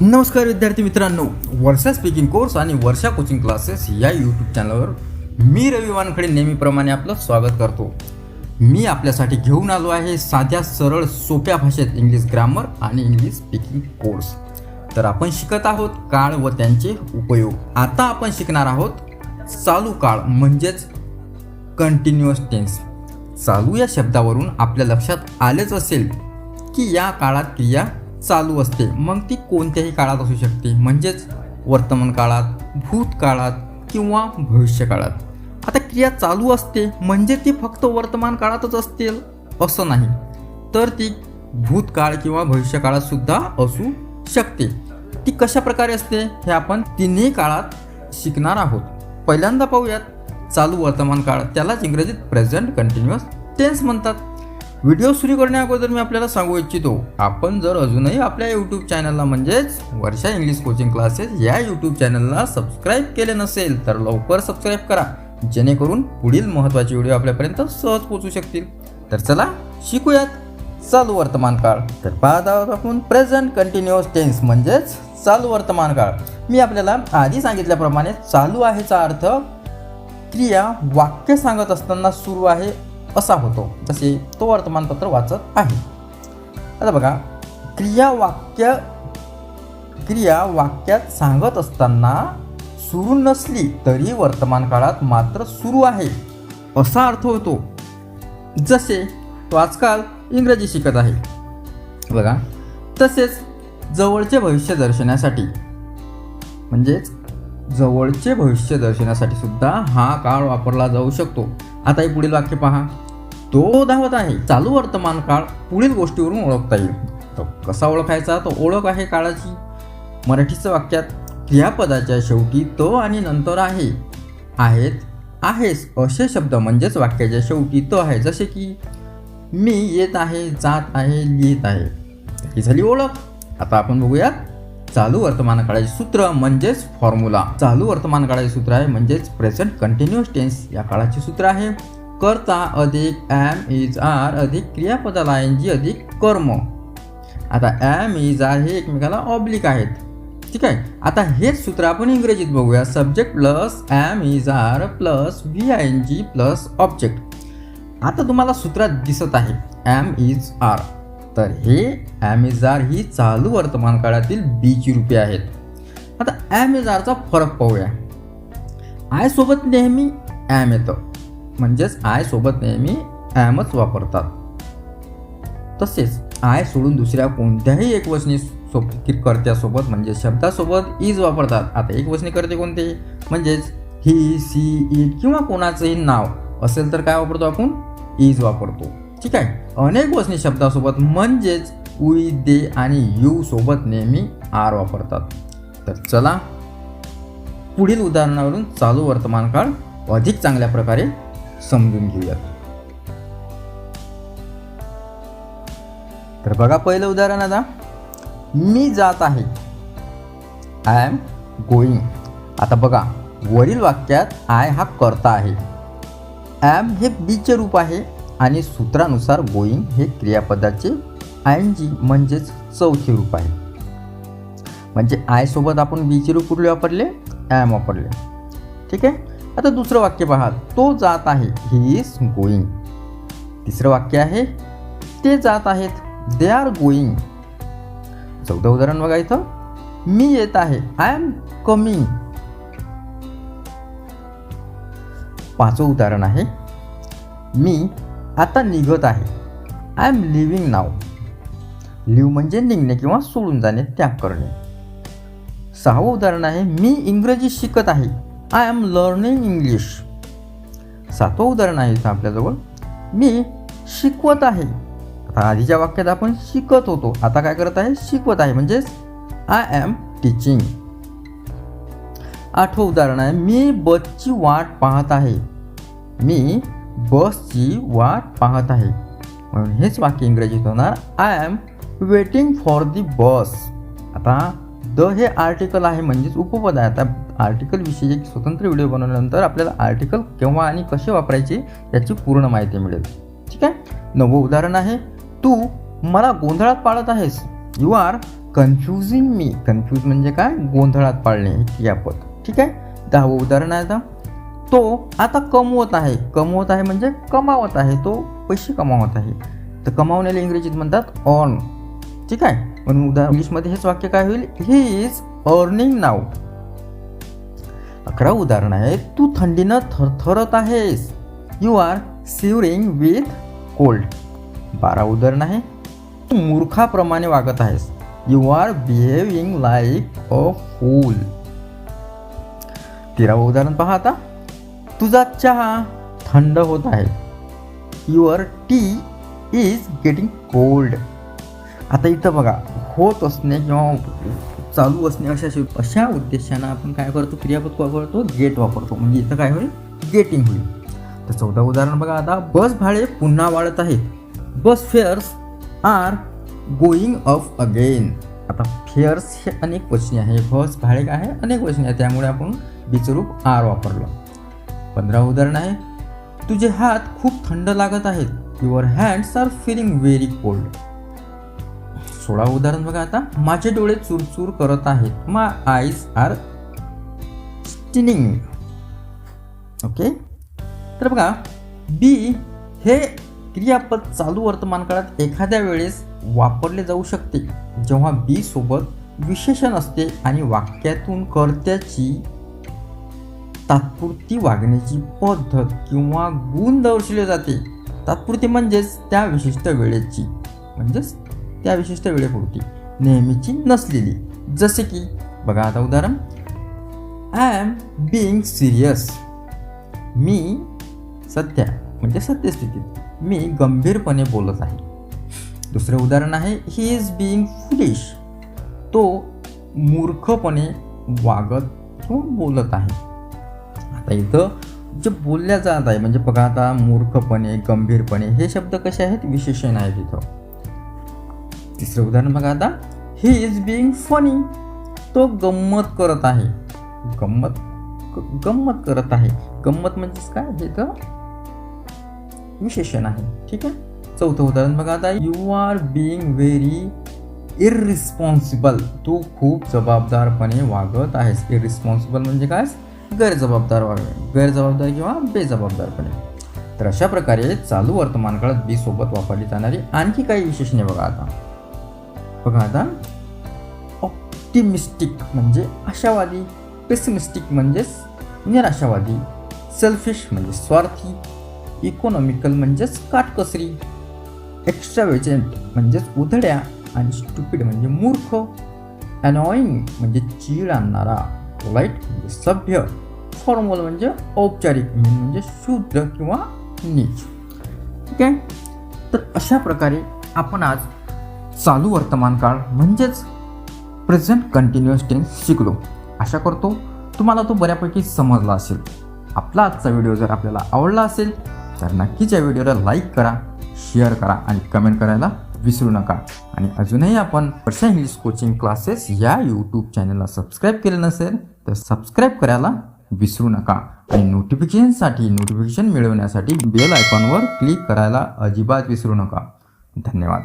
नमस्कार विद्यार्थी मित्रांनो, वर्षा स्पीकिंग कोर्स आणि वर्षा कोचिंग क्लासेस या यूट्यूब चॅनलवर मी रवी वानखडे नेहमीप्रमाणे आपलं स्वागत करतो. मी आपल्यासाठी घेऊन आलो आहे साध्या सरळ सोप्या भाषेत इंग्लिश ग्रामर आणि इंग्लिश स्पीकिंग कोर्स. तर आपण शिकत आहोत काळ व त्यांचे उपयोग. आता आपण शिकणार आहोत चालू काळ म्हणजेच कंटिन्युअस टेन्स. चालू या शब्दावरून आपल्या लक्षात आलेच असेल की या काळात क्रिया चालू असते, मग ती कोणत्याही काळात असू शकते, म्हणजेच वर्तमान काळात, भूतकाळात किंवा भविष्य काळात. आता क्रिया चालू असते म्हणजे ती फक्त वर्तमान काळातच असतील असं नाही, तर ती भूतकाळ किंवा भविष्य काळात सुद्धा असू शकते. ती कशा प्रकारे असते हे आपण तिन्ही काळात शिकणार आहोत. पहिल्यांदा पाहूयात चालू वर्तमान काळ, त्यालाच इंग्रजीत प्रेझेंट कंटिन्युअस टेन्स म्हणतात. व्हिडिओ सुरू करण्या अगोदर मी आपल्याला सांगू इच्छितो, आपण जर अजूनही आपल्या यूट्यूब चॅनलला म्हणजेच वर्षा इंग्लिश कोचिंग क्लासेस या यूट्यूब चॅनलला सबस्क्राईब केले नसेल तर लवकर सबस्क्राईब करा, जेणेकरून पुढील महत्त्वाचे व्हिडिओ आपल्यापर्यंत सहज पोहोचू शकतील. तर चला शिकूयात चालू वर्तमान काळ. तर पाहत आहोत आपण प्रेझेंट कंटिन्युअस टेन्स म्हणजेच चालू वर्तमान काळ. मी आपल्याला आधी सांगितल्याप्रमाणे चालू आहेचा अर्थ क्रिया वाक्य सांगत असताना सुरू आहे असा होतो, जसे तो वर्तमानपत्र वाचत आहे. आता बघा, क्रिया वाक्यात सांगत असताना सुरू नसली तरी वर्तमान काळात मात्र सुरू आहे असा अर्थ होतो. जसे तो आजकाल इंग्रजी शिकत आहे बघा. तसेच जवळचे भविष्य दर्शवण्यासाठी म्हणजेच जवळचे भविष्य दर्शवण्यासाठी सुद्धा हा काळ वापरला जाऊ शकतो. आता हे पुढील वाक्य पहा, तो धावत आहे. चालू वर्तमान काळ पुढील गोष्टीवरून ओळखता येईल. तो कसा ओळखायचा? तो ओळख आहे काळाची. मराठीचं वाक्यात क्रियापदाच्या शेवटी तो आणि नंतर आहे, आहेत, आहेस असे शब्द म्हणजेच वाक्याच्या शेवटी तो आहे. जसे की मी येत आहे, जात आहे, लिहित आहे, ही झाली ओळख. आता आपण बघूयात चालू वर्तमान काळाचे सूत्र म्हणजेच फॉर्म्युला. चालू वर्तमान काळाचे सूत्र आहे म्हणजेच प्रेझेंट कंटिन्युअस टेन्स या काळाचे सूत्र आहे कर्ता अधिक एम इज आर अधिक क्रियापदाला ING अधिक कर्म. आता एम इज आर हे एकमेकाला ऑब्लिक आहेत, ठीक आहे. आता हेच सूत्र आपण इंग्रजीत बघूया. Subject plus am is are plus VING plus object. आता तुम्हाला सूत्रात दिसत आहे एम इज आर, तर हे एम इज आर ही चालू वर्तमान काळातील बीची रूपे आहेत. आता एम इज आरचा फरक पाहूया. आय सोबत नेहमी एम येतं, म्हणजेच आय सोबत नेहमी एमच वापरतात. तसेच आय सोडून दुसऱ्या कोणत्याही एकवचनी कर्त्यासोबत म्हणजे शब्दासोबत इज वापरतात. आता एकवचनी कर्ते कोणते? म्हणजेच ही, सी, इट किंवा कोणाचंही नाव असेल तर काय वापरतो आपण? इज वापरतो, ठीक आहे. अनेक वचनी शब्दासोबत म्हणजेच वी, दे आणि यू सोबत नेहमी आर वापरतात. तर चला पुढील उदाहरणावरून चालू वर्तमान काळ अधिक चांगल्या प्रकारे समजून घेऊयात. तर बघा पहिलं उदाहरण. आता मी जात आहे, आय एम गोईंग. आता बघा वरील वाक्यात आय हा कर्ता आहे, एम हे बीचे रूप आहे आणि सूत्रानुसार गोईंग हे क्रियापदाचे ING म्हणजेच चौथे रूप आहे. म्हणजे आय सोबत आपण बीचे रूप कुठले वापरले? एम वापरले, ठीक आहे. आता दुसरं वाक्य पहा, तो जात आहे, ही इज गोईंग. तिसरं वाक्य आहे ते जात आहेत, दे आर गोईंग. चौथं उदाहरण बघा इथं, मी येत आहे, आय एम कमिंग. पाचवं उदाहरण आहे, मी आता निघत आहे, I am leaving now. Leave म्हणजे निघणे किंवा सोडून जाणे, त्याग करणे. सहावं उदाहरण आहे, मी इंग्रजी शिकत आहे, आय एम लर्निंग इंग्लिश. सातवं उदाहरण आहे इथं आपल्याजवळ, मी शिकवत आहे. आता आधीच्या वाक्यात आपण शिकत होतो, आता काय करत आहे? शिकवत आहे, म्हणजेच आय एम टीचिंग. आठवं उदाहरण आहे, मी बसची वाट पाहत आहे, मी बसची वाट पाहत आहे. म्हणून हेच वाक्य इंग्रजीत होणार, I am waiting for the bus. आता द हे आर्टिकल आहे म्हणजेच उपपद आहे. आता आर्टिकल विषयी एक स्वतंत्र व्हिडिओ बनवल्यानंतर आपल्याला आर्टिकल केव्हा आणि कसे वापरायचे याची पूर्ण माहिती मिळेल, ठीक आहे. नववं उदाहरण आहे, तू मला गोंधळात पाडत आहेस, you are confusing me. Confuse म्हणजे काय, गोंधळात पाडणे हे क्रियापद. ठीक आहे. 10वं उदाहरण आहे आता, तो आता कमवत आहे. कमवत आहे म्हणजे कमावत आहे, तो पैसे कमावत आहे. तर कमावण्याला इंग्रजीत म्हणतात अर्न. ठीक आहे. म्हणून इंग्लिशमध्ये हेच वाक्य काय होईल, ही इज अर्निंग नाव. 11 उदाहरण आहे, तू थंडीनं थरथरत आहेस. You are shivering with cold. 12 उदाहरण आहे, तू मूर्खाप्रमाणे वागत आहेस. You are behaving like a fool. 13वं उदाहरण पहा आता, तुझा चहा थंड होत आहे. Your tea is getting cold. आता इथं बघा, होत असणे किंवा चालू असणे अशा उद्देशानं आपण काय करतो, क्रियापद वापरतो, गेट वापरतो. म्हणजे इथं काय होईल, गेटिंग होईल. तर 14 उदाहरण बघा आता, बस भाडे पुन्हा वाढत आहेत. Bus fares are going up again. आता फेअर्स हे अनेक वचनी आहे, बस भाडे काय आहे, अनेक वचनी आहे, त्यामुळे आपण बीचं रूप आर वापरलं. 15 उदाहरण आहे, तुझे हात खूप थंड लागत आहेत. Your hands are feeling very cold. 16 उदाहरण बघा आता, माझे डोळे चुरचूर करत आहेत. My eyes are stinging. Okay. तर बघा, बी हे क्रियापद चालू वर्तमान काळात एखाद्या वेळेस वापरले जाऊ शकते जेव्हा बी सोबत विशेषण असते आणि वाक्यातून कर्त्याची तात्पुरती वागण्याची पद्धत किंवा गुण दर्शवले जाते. तात्पुरती म्हणजेच त्या विशिष्ट वेळेची, म्हणजेच त्या विशिष्ट वेळेपुरती, नेहमीची नसलेली. जसे की बघा आता उदाहरण, आय एम बीइंग सिरियस. मी सध्या म्हणजे सत्यस्थितीत मी गंभीरपणे बोलत आहे. दुसरे उदाहरण आहे, ही इज बीइंग फुलिश. तो मूर्खपणे वागत किंवा बोलत आहे. आता इथं जे बोलल्या जात आहे म्हणजे बघा आता, मूर्खपणे, गंभीरपणे हे शब्द कसे आहेत, विशेषण आहेत इथं. तिसरं उदाहरण बघा आता, ही इज बीइंग फनी. तो गंमत करत आहे. गंमत करत आहे. गंमत म्हणजेच काय, हे तर विशेषण आहे. ठीक आहे. 4थं उदाहरण बघा आता, you are being very irresponsible. तू खूप जबाबदारपणे वागत आहेस. इररिस्पॉन्सिबल म्हणजे काय, गैरजबाबदार वागणे, गैरजबाबदार किंवा बेजबाबदारपणे. तर अशा प्रकारे चालू वर्तमान काळात बी सोबत वापरली जाणारी आणखी काही विशेषणे बघा आता. बघा आता, ऑप्टिमिस्टिक म्हणजे आशावादी, पेसिमिस्टिक म्हणजेच निराशावादी, सेल्फिश म्हणजे स्वार्थी, इकॉनॉमिकल म्हणजेच काटकसरी, एक्स्ट्राव्हेजंट म्हणजेच उधळ्या, आणि स्टुपिड म्हणजे मूर्ख, अनॉइंग म्हणजे चीड आणणारा, पोलाइट म्हणजे सभ्य, फॉर्मल म्हणजे औपचारिक म्हणजे शुद्ध किंवा नीच. ठीक आहे. तर अशा प्रकारे आपण आज चालू वर्तमान काळ म्हणजेच प्रेझेंट कंटिन्युअस टेन्स शिकलो. आशा करतो तुम्हाला तो बऱ्यापैकी समजला असेल. आपला आजचा व्हिडिओ जर आपल्याला आवडला असेल तर नक्कीच या व्हिडिओला लाईक करा, शेअर करा आणि कमेंट करायला विसरू नका. आणि अजूनही आपण वर्षा इंग्लिश कोचिंग क्लासेस या यूट्यूब चॅनलला सबस्क्राईब केलं नसेल तर सबस्क्राईब करायला विसरू नका. आणि नोटिफिकेशन मिळवण्यासाठी बेल आयकॉनवर क्लिक करायला अजिबात विसरू नका. धन्यवाद.